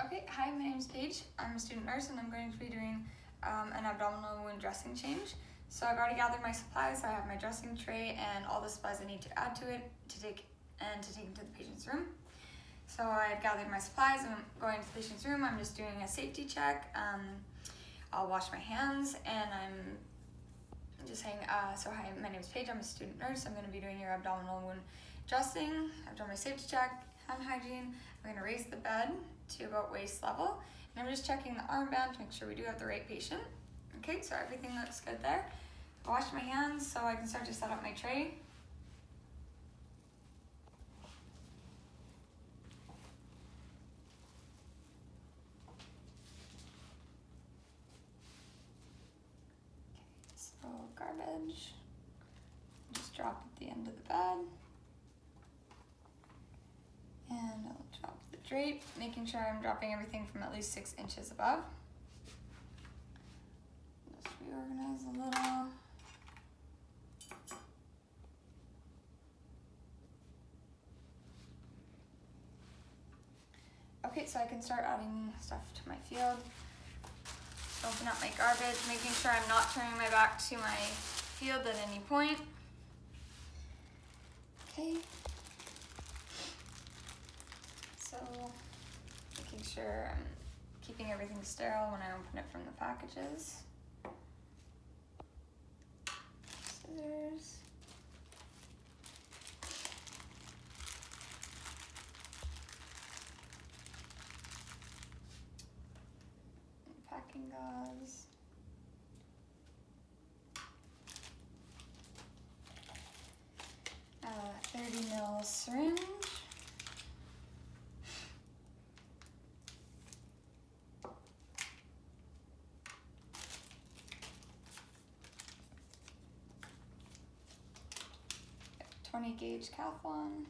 Okay, hi, my name is Paige. I'm a student nurse and I'm going to be doing an abdominal wound dressing change. So I've already gathered my supplies. I have my dressing tray and all the supplies I need to add to it to take into the patient's room. So I've gathered my supplies and I'm going to the patient's room. I'm just doing a safety check. I'll wash my hands and I'm just saying, so hi, my name is Paige. I'm a student nurse. I'm going to be doing your abdominal wound dressing. I've done my safety check, hand hygiene. I'm going to raise the bed to about waist level. And I'm just checking the armband to make sure we do have the right patient. Okay, so everything looks good there. I washed my hands so I can start to set up my tray. Okay, so garbage. Just drop at the end of the bed. And I'll drop the drape, making sure I'm dropping everything from at least 6 inches above. Just reorganize a little. Okay, so I can start adding stuff to my field. Just open up my garbage, making sure I'm not turning my back to my field at any point. Okay. So, making sure I'm keeping everything sterile when I open it from the packages. Scissors. And packing gauze. A 30 ml syringe. A 20 gauge Cathlon.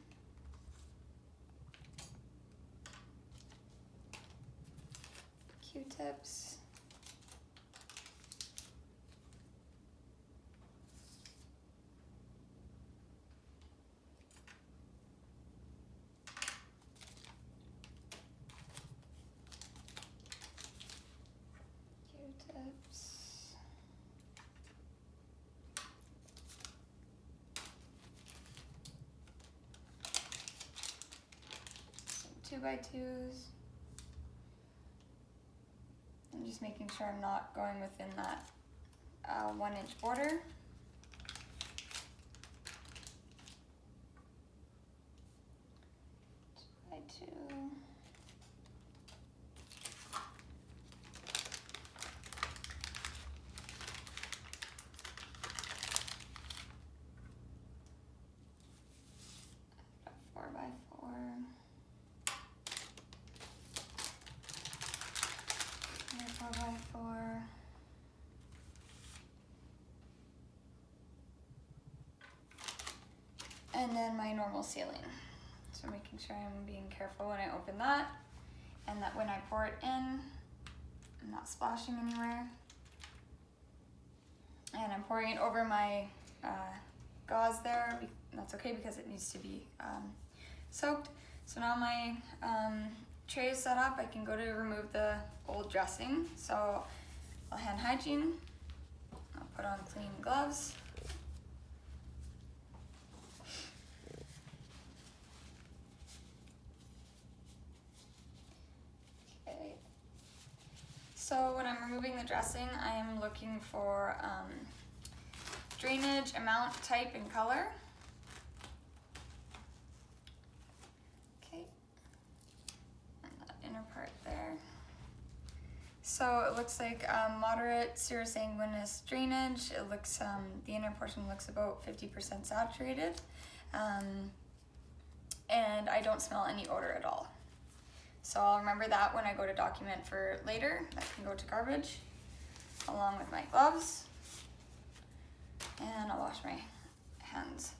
Q-tips. Q-tips. Some 2x2s. I'm just making sure I'm not going within that 1 inch border. By 2. A 4x4. And a 4x4. And then my normal sealing. So making sure I'm being careful when I open that, and that when I pour it in, I'm not splashing anywhere. And I'm pouring it over my gauze there. That's okay because it needs to be soaked. So now my tray is set up. I can go to remove the old dressing. So I'll hand hygiene. I'll put on clean gloves. Okay. So when I'm removing the dressing, I am looking for drainage, amount, type, and color. Okay, and that inner part there. So it looks like moderate serosanguinous drainage. It looks, the inner portion looks about 50% saturated. And I don't smell any odor at all. So I'll remember that when I go to document for later. That can go to garbage, along with my gloves. And I'll wash my hands.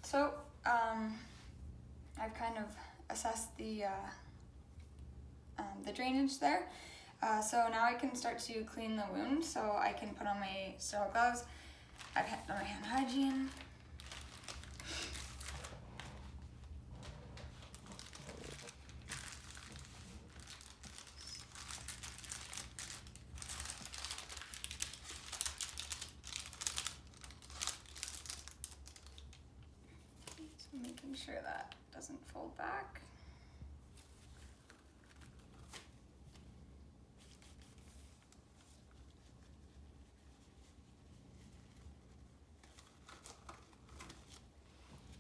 So I've kind of assessed the drainage there. So now I can start to clean the wound. So I can put on my sterile gloves. I've done my hand hygiene. sure that doesn't fold back.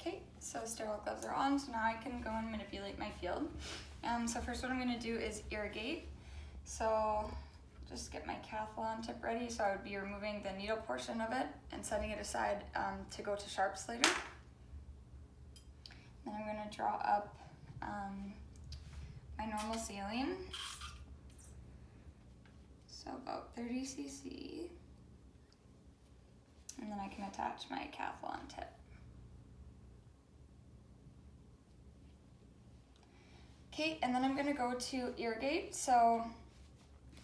Okay, so sterile gloves are on, so now I can go and manipulate my field. So first what I'm going to do is irrigate. So just get my Cathlon tip ready. So I would be removing the needle portion of it and setting it aside to go to sharps later. Then I'm going to draw up my normal saline. So about 30 cc. And then I can attach my Cathlon tip. Okay, and then I'm going to go to irrigate. So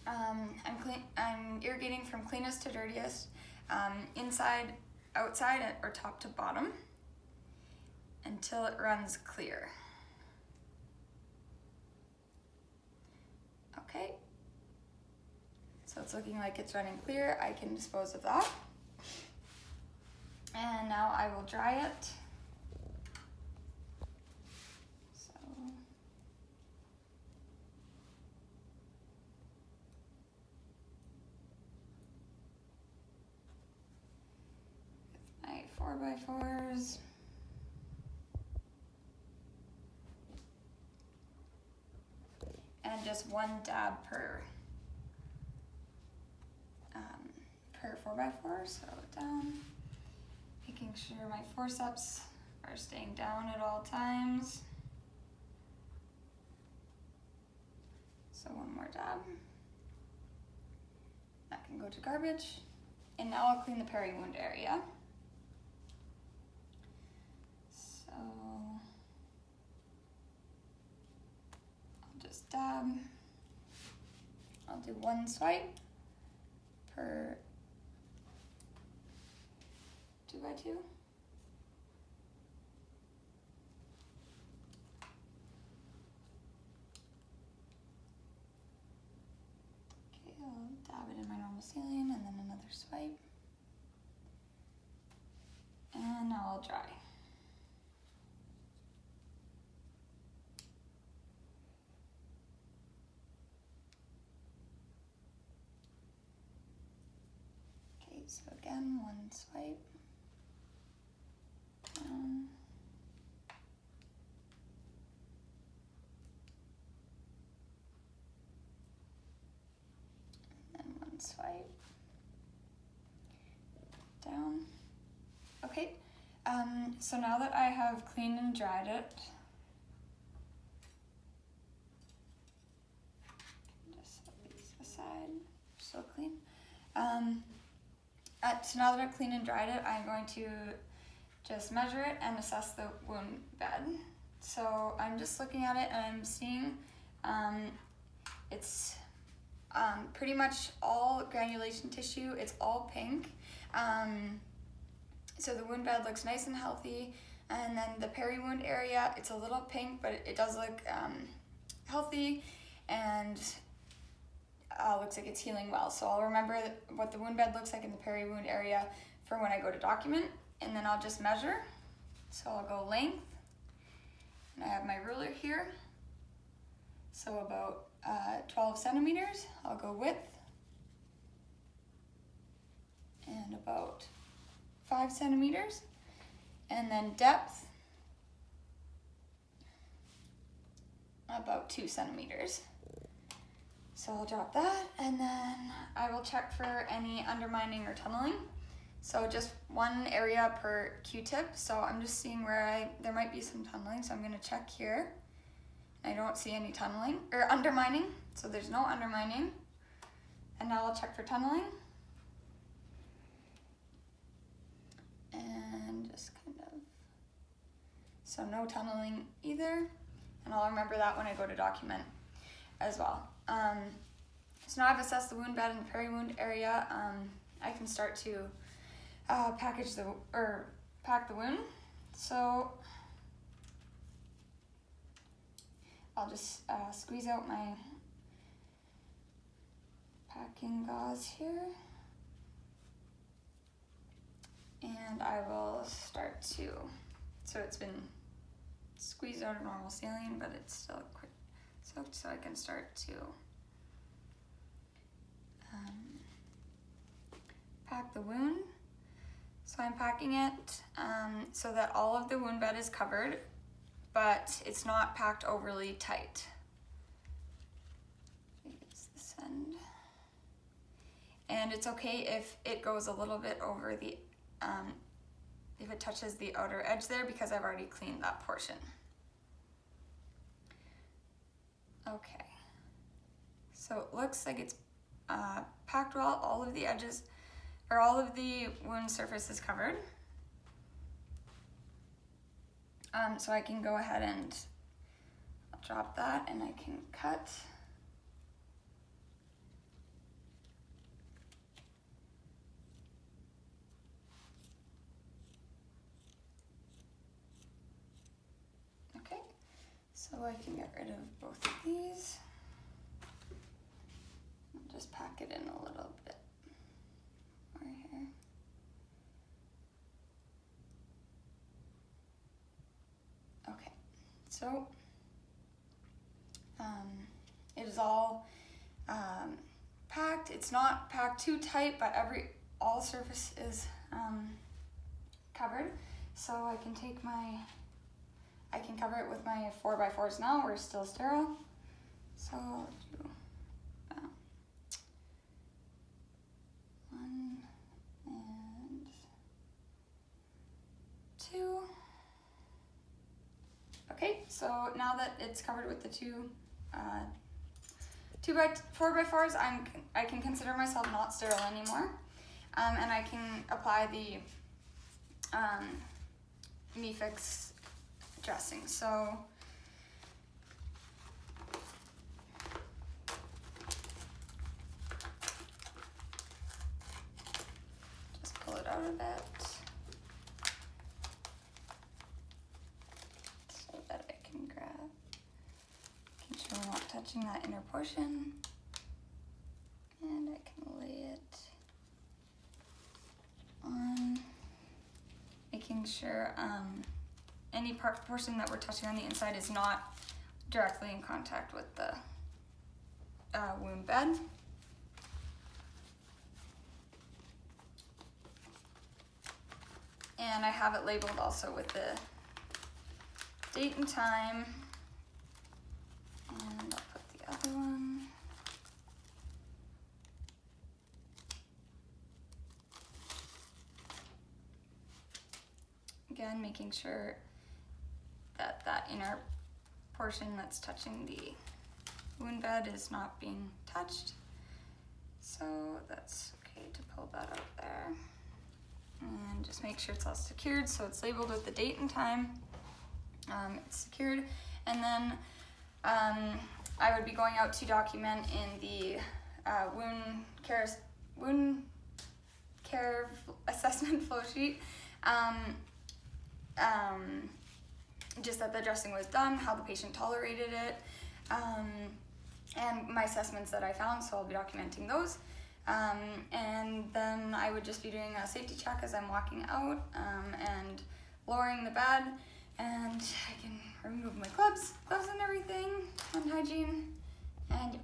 I'm irrigating from cleanest to dirtiest, inside, outside, or top to bottom, until it runs clear. Okay, so it's looking like it's running clear. I can dispose of that. And now I will dry it. My 4x4s. And just one dab per 4x4, so down. Making sure my forceps are staying down at all times. So one more dab. That can go to garbage. And now I'll clean the peri-wound area. So I'll just dab. I'll do one swipe per 2x2. Okay, I'll dab it in my normal saline and then another swipe. And now I'll dry. Okay, so again, one swipe. Down. And then one swipe. Down. Okay, so now that I have cleaned and dried it, just set these aside, so clean. So now that I've cleaned and dried it, I'm going to just measure it and assess the wound bed. So I'm just looking at it and I'm seeing it's pretty much all granulation tissue. It's all pink. So the wound bed looks nice and healthy. And then the peri-wound area, it's a little pink, but it does look healthy and looks like it's healing well. So I'll remember what the wound bed looks like in the peri-wound area for when I go to document. And then I'll just measure. So I'll go length, and I have my ruler here. So about 12 centimeters. I'll go width, and about 5 centimeters. And then depth, about 2 centimeters. So I'll drop that, and then I will check for any undermining or tunneling. So just one area per Q-tip. So I'm just seeing where there might be some tunneling. So I'm gonna check here. I don't see any tunneling or undermining. So there's no undermining. And now I'll check for tunneling. And just kind of, so no tunneling either. And I'll remember that when I go to document as well. So now I've assessed the wound bed and the peri-wound area. I can start to pack the wound. So I'll just squeeze out my packing gauze here, and I will start to, so it's been squeezed out of normal saline, but it's still quite soaked, so I can start to pack the wound. So I'm packing it so that all of the wound bed is covered, but it's not packed overly tight. Use this end. And it's okay if it goes a little bit over the, if it touches the outer edge there, because I've already cleaned that portion. Okay, so it looks like it's packed well. All of the edges, or all of the wound surface is covered. So I can go ahead and drop that, and I can cut. Okay, so I can get rid of both of these. I'll just pack it in a little bit more here. Okay, so it is all packed. It's not packed too tight, but all surface is covered. So I can cover it with my 4x4s now. We're still sterile. So I'll do 1 and 2. Okay, so now that it's covered with the 4x4s, I can consider myself not sterile anymore, and I can apply the MeFix dressing. So just pull it out a bit so that I can grab, making sure we're not touching that inner portion, and I can lay it on, making sure any portion that we're touching on the inside is not directly in contact with the wound bed. And I have it labeled also with the date and time. And I'll put the other one. Again, making sure that inner portion that's touching the wound bed is not being touched. So that's okay to pull that out there. And just make sure it's all secured, so it's labeled with the date and time. It's secured. And then I would be going out to document in the wound care assessment flow sheet just that the dressing was done, how the patient tolerated it, and my assessments that I found, so I'll be documenting those. And then I would just be doing a safety check as I'm walking out, and lowering the bed, and I can remove my gloves and everything, hand hygiene, and